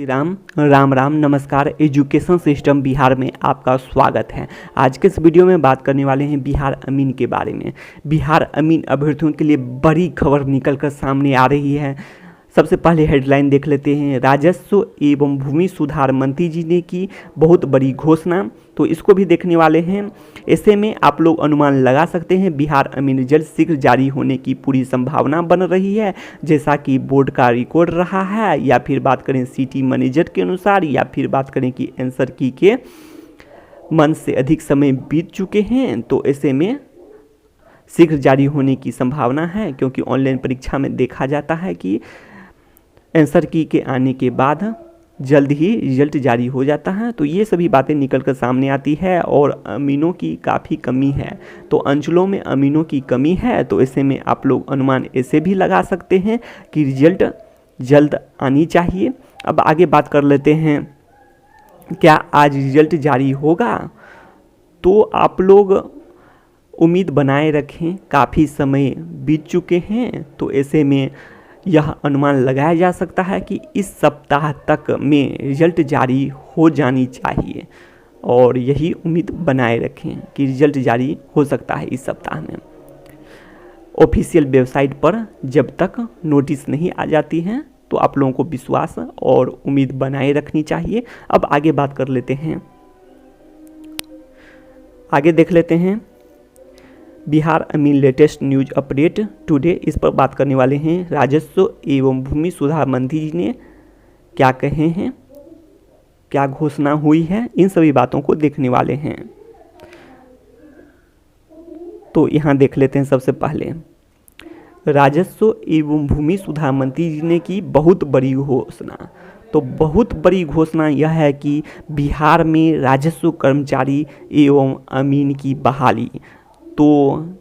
श्री राम राम राम नमस्कार। Education system Bihar में आपका स्वागत है। आज के इस वीडियो में बात करने वाले हैं बिहार अमीन के बारे में। बिहार अमीन अभ्यर्थियों के लिए बड़ी खबर निकलकर सामने आ रही है। सबसे पहले हेडलाइन देख लेते हैं। राजस्व एवं भूमि सुधार मंत्री जी ने की बहुत बड़ी घोषणा, तो इसको भी देखने वाले हैं। ऐसे में आप लोग अनुमान लगा सकते हैं बिहार अमीन रिजल्ट शीघ्र जारी होने की पूरी संभावना बन रही है, जैसा कि बोर्ड का रिकॉर्ड रहा है, या फिर बात करें सिटी मैनेजर के अनुसार, या फिर बात करें कि आंसर की के मन से अधिक समय बीत चुके हैं। तो ऐसे में शीघ्र जारी होने की संभावना है, क्योंकि ऑनलाइन परीक्षा में देखा जाता है कि आंसर की के आने के बाद जल्द ही रिजल्ट जारी हो जाता है। तो ये सभी बातें निकल कर सामने आती है और अमीनों की काफ़ी कमी है, तो अंचलों में अमीनों की कमी है। तो ऐसे में आप लोग अनुमान ऐसे भी लगा सकते हैं कि रिजल्ट जल्द आनी चाहिए। अब आगे बात कर लेते हैं, क्या आज रिजल्ट जारी होगा? तो आप लोग उम्मीद बनाए रखें, काफ़ी समय बीत चुके हैं। तो ऐसे में यह अनुमान लगाया जा सकता है कि इस सप्ताह तक में रिजल्ट जारी हो जानी चाहिए, और यही उम्मीद बनाए रखें कि रिजल्ट जारी हो सकता है इस सप्ताह में। ऑफिशियल वेबसाइट पर जब तक नोटिस नहीं आ जाती हैं, तो आप लोगों को विश्वास और उम्मीद बनाए रखनी चाहिए। अब आगे बात कर लेते हैं, आगे देख लेते हैं बिहार अमीन लेटेस्ट न्यूज अपडेट टुडे। इस पर बात करने वाले हैं। राजस्व एवं भूमि सुधार मंत्री जी ने क्या कहे हैं, क्या घोषणा हुई है, इन सभी बातों को देखने वाले हैं। तो यहाँ देख लेते हैं। सबसे पहले राजस्व एवं भूमि सुधार मंत्री जी ने की बहुत बड़ी घोषणा। तो बहुत बड़ी घोषणा यह है कि बिहार में राजस्व कर्मचारी एवं अमीन की बहाली। तो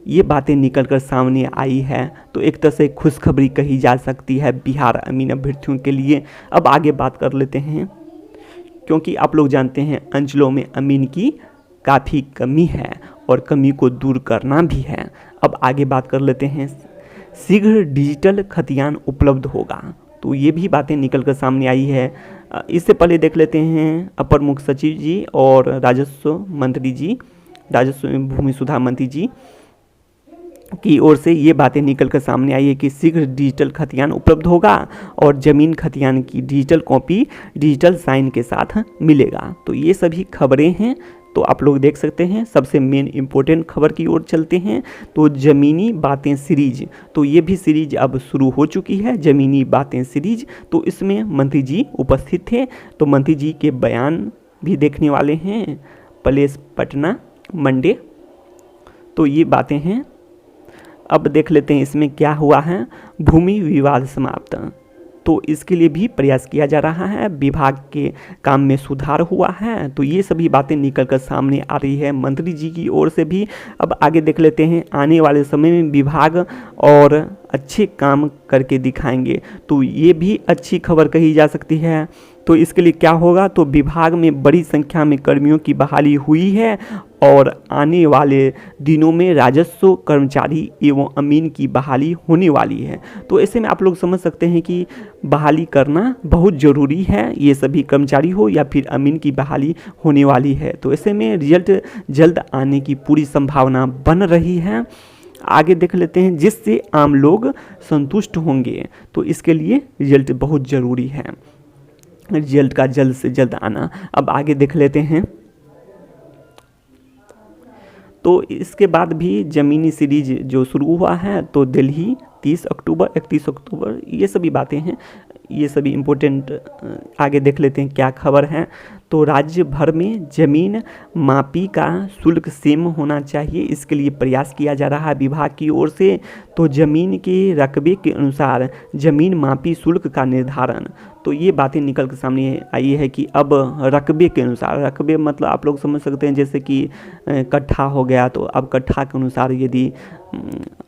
ये बातें निकलकर सामने आई है, तो एक तरह से खुशखबरी कही जा सकती है बिहार अमीन अभ्यर्थियों के लिए। अब आगे बात कर लेते हैं, क्योंकि आप लोग जानते हैं अंचलों में अमीन की काफ़ी कमी है और कमी को दूर करना भी है। अब आगे बात कर लेते हैं, शीघ्र डिजिटल खतियान उपलब्ध होगा। तो ये भी बातें निकलकर सामने आई है। इससे पहले देख लेते हैं अपर मुख्य सचिव जी और राजस्व मंत्री जी, राजस्व एवं भूमि सुधार मंत्री जी की ओर से ये बातें निकलकर सामने आई है कि शीघ्र डिजिटल खतियान उपलब्ध होगा और ज़मीन खतियान की डिजिटल कॉपी डिजिटल साइन के साथ मिलेगा। तो ये सभी खबरें हैं, तो आप लोग देख सकते हैं। सबसे मेन इम्पोर्टेंट खबर की ओर चलते हैं, तो ज़मीनी बातें सीरीज। तो ये भी सीरीज अब शुरू हो चुकी है, ज़मीनी बातें सीरीज। तो इसमें मंत्री जी उपस्थित थे, तो मंत्री जी के बयान भी देखने वाले हैं। Place Patna Monday. तो ये बातें हैं। अब देख लेते हैं इसमें क्या हुआ है। भूमि विवाद समाप्त, तो इसके लिए भी प्रयास किया जा रहा है। विभाग के काम में सुधार हुआ है। तो ये सभी बातें निकलकर सामने आ रही है मंत्री जी की ओर से भी। अब आगे देख लेते हैं, आने वाले समय में विभाग और अच्छे काम करके दिखाएंगे। तो ये भी अच्छी खबर कही जा सकती है। तो इसके लिए क्या होगा, तो विभाग में बड़ी संख्या में कर्मियों की बहाली हुई है और आने वाले दिनों में राजस्व कर्मचारी एवं अमीन की बहाली होने वाली है। तो ऐसे में आप लोग समझ सकते हैं कि बहाली करना बहुत ज़रूरी है। ये सभी कर्मचारी हो या फिर अमीन की बहाली होने वाली है। तो ऐसे में रिजल्ट जल्द आने की पूरी संभावना बन रही है। आगे देख लेते हैं, जिससे आम लोग संतुष्ट होंगे। तो इसके लिए रिजल्ट बहुत ज़रूरी है, रिजल्ट का जल्द से जल्द आना। अब आगे देख लेते हैं, तो इसके बाद भी ज़मीनी सीरीज जो शुरू हुआ है, तो दिल्ली 30 अक्टूबर 31 अक्टूबर, ये सभी बातें हैं, ये सभी इम्पोर्टेंट। आगे देख लेते हैं क्या खबर है। तो राज्य भर में ज़मीन मापी का शुल्क सेम होना चाहिए, इसके लिए प्रयास किया जा रहा है विभाग की ओर से। तो ज़मीन के रकबे के अनुसार ज़मीन मापी शुल्क का निर्धारण। तो ये बातें निकल के सामने आई है कि अब रकबे के अनुसार, रकबे मतलब आप लोग समझ सकते हैं जैसे कि कट्ठा हो गया, तो अब कट्ठा के अनुसार यदि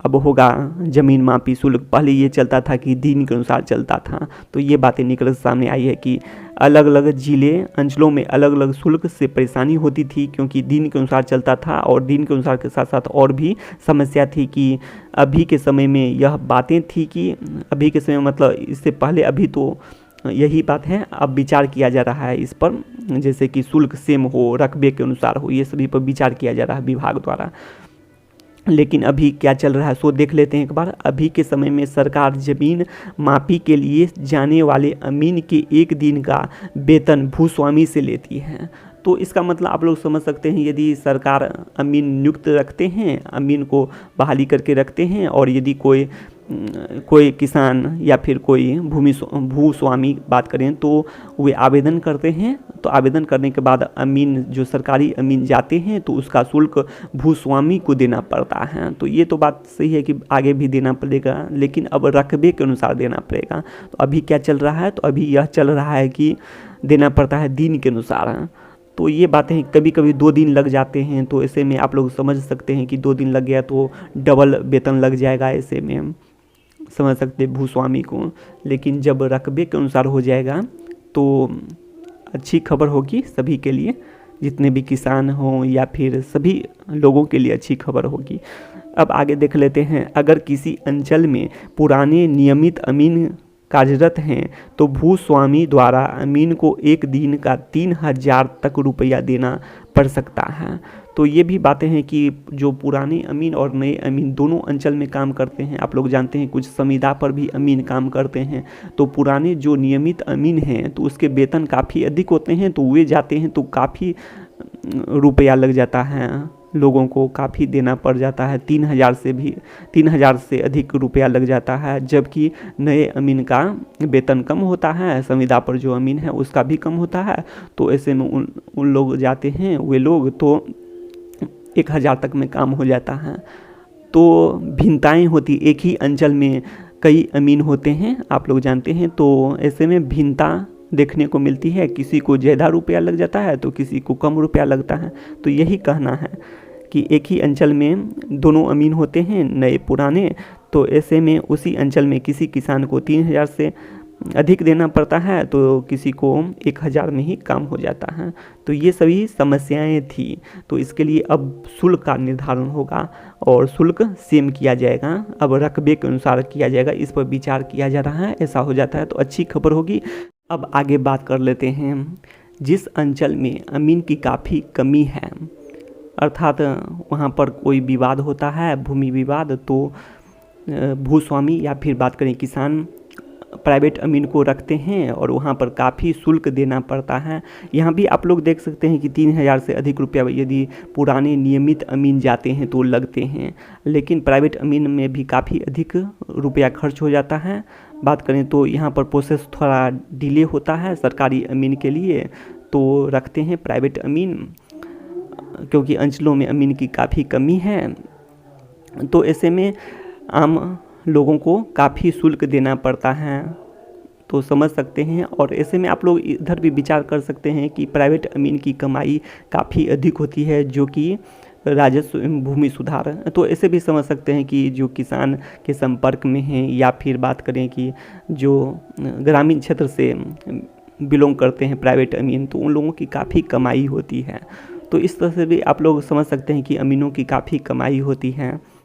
अब होगा ज़मीन मापी शुल्क। पहले ये चलता था कि दिन के अनुसार चलता था। तो ये बातें निकल के सामने आई है कि अलग अलग ज़िले अंचलों में अलग अलग शुल्क से परेशानी होती थी, क्योंकि दिन के अनुसार चलता था और दिन के अनुसार के साथ साथ और भी समस्या थी कि अभी के समय में यह बातें थी कि अभी के समय मतलब इससे पहले अभी तो यही बात है, अब विचार किया जा रहा है इस पर, जैसे कि शुल्क सेम हो, रकबे के अनुसार हो, ये सभी पर विचार किया जा रहा है विभाग द्वारा। लेकिन अभी क्या चल रहा है सो देख लेते हैं एक बार। अभी के समय में सरकार ज़मीन मापी के लिए जाने वाले अमीन के 1 दिन का वेतन भूस्वामी से लेती है। तो इसका मतलब आप लोग समझ सकते हैं, यदि सरकार अमीन नियुक्त रखते हैं, अमीन को बहाली करके रखते हैं, और यदि कोई किसान या फिर कोई भूस्वामी बात करें तो वे आवेदन करते हैं, तो आवेदन करने के बाद अमीन जो सरकारी अमीन जाते हैं तो उसका शुल्क भूस्वामी को देना पड़ता है। तो ये तो बात सही है कि आगे भी देना पड़ेगा, लेकिन अब रकबे के अनुसार देना पड़ेगा। तो अभी क्या चल रहा है, तो अभी यह चल रहा है कि देना पड़ता है दिन के अनुसार। तो ये बातें कभी कभी 2 दिन लग जाते हैं, तो ऐसे में आप लोग समझ सकते हैं कि 2 दिन लग गया तो डबल वेतन लग जाएगा, ऐसे में समझ सकते हैं भूस्वामी को। लेकिन जब रकबे के अनुसार हो जाएगा तो अच्छी खबर होगी सभी के लिए, जितने भी किसान हों या फिर सभी लोगों के लिए अच्छी खबर होगी। अब आगे देख लेते हैं, अगर किसी अंचल में पुराने नियमित अमीन कार्यरत हैं तो भूस्वामी द्वारा अमीन को 1 दिन का 3000 तक रुपया देना पड़ सकता है। तो ये भी बातें हैं कि जो पुराने अमीन और नए अमीन दोनों अंचल में काम करते हैं, आप लोग जानते हैं कुछ संविदा पर भी अमीन काम करते हैं, तो पुराने जो नियमित अमीन हैं तो उसके वेतन काफ़ी अधिक होते हैं, तो वे जाते हैं तो काफ़ी रुपया लग जाता है, लोगों को काफ़ी देना पड़ जाता है, 3000 से अधिक रुपया लग जाता है। जबकि नए अमीन का वेतन कम होता है, संविदा पर जो अमीन है उसका भी कम होता है, तो ऐसे में उन लोग जाते हैं, वे लोग तो 1000 तक में काम हो जाता है। तो भिन्नताएं होती, एक ही अंचल में कई अमीन होते हैं, आप लोग जानते हैं, तो ऐसे में भिन्नता देखने को मिलती है, किसी को ज़्यादा रुपया लग जाता है तो किसी को कम रुपया लगता है। तो यही कहना है कि एक ही अंचल में दोनों अमीन होते हैं, नए पुराने, तो ऐसे में उसी अंचल में किसी किसान को 3000 से अधिक देना पड़ता है, तो किसी को 1000 में ही काम हो जाता है। तो ये सभी समस्याएं थी, तो इसके लिए अब शुल्क का निर्धारण होगा और शुल्क सेम किया जाएगा, अब रकबे के अनुसार किया जाएगा, इस पर विचार किया जा रहा है। ऐसा हो जाता है तो अच्छी खबर होगी। अब आगे बात कर लेते हैं, जिस अंचल में अमीन की काफ़ी कमी है, अर्थात वहाँ पर कोई विवाद होता है, भूमि विवाद, तो भूस्वामी या फिर बात करें किसान प्राइवेट अमीन को रखते हैं और वहाँ पर काफ़ी शुल्क देना पड़ता है। यहाँ भी आप लोग देख सकते हैं कि 3000 से अधिक रुपया यदि पुराने नियमित अमीन जाते हैं तो लगते हैं, लेकिन प्राइवेट अमीन में भी काफ़ी अधिक रुपया खर्च हो जाता है। बात करें तो यहाँ पर प्रोसेस थोड़ा डिले होता है सरकारी अमीन के लिए, तो रखते हैं प्राइवेट अमीन, क्योंकि अंचलों में अमीन की काफ़ी कमी है। तो ऐसे में आम लोगों को काफ़ी शुल्क देना पड़ता है, तो समझ सकते हैं। और ऐसे में आप लोग इधर भी विचार कर सकते हैं कि प्राइवेट अमीन की कमाई काफ़ी अधिक होती है, जो कि राजस्व एवं भूमि सुधार, तो ऐसे भी समझ सकते हैं कि जो किसान के संपर्क में हैं या फिर बात करें कि जो ग्रामीण क्षेत्र से बिलोंग करते हैं प्राइवेट अमीन, तो उन लोगों की काफ़ी कमाई होती है। तो इस तरह से भी आप लोग समझ सकते हैं कि अमीनों की काफ़ी कमाई होती है।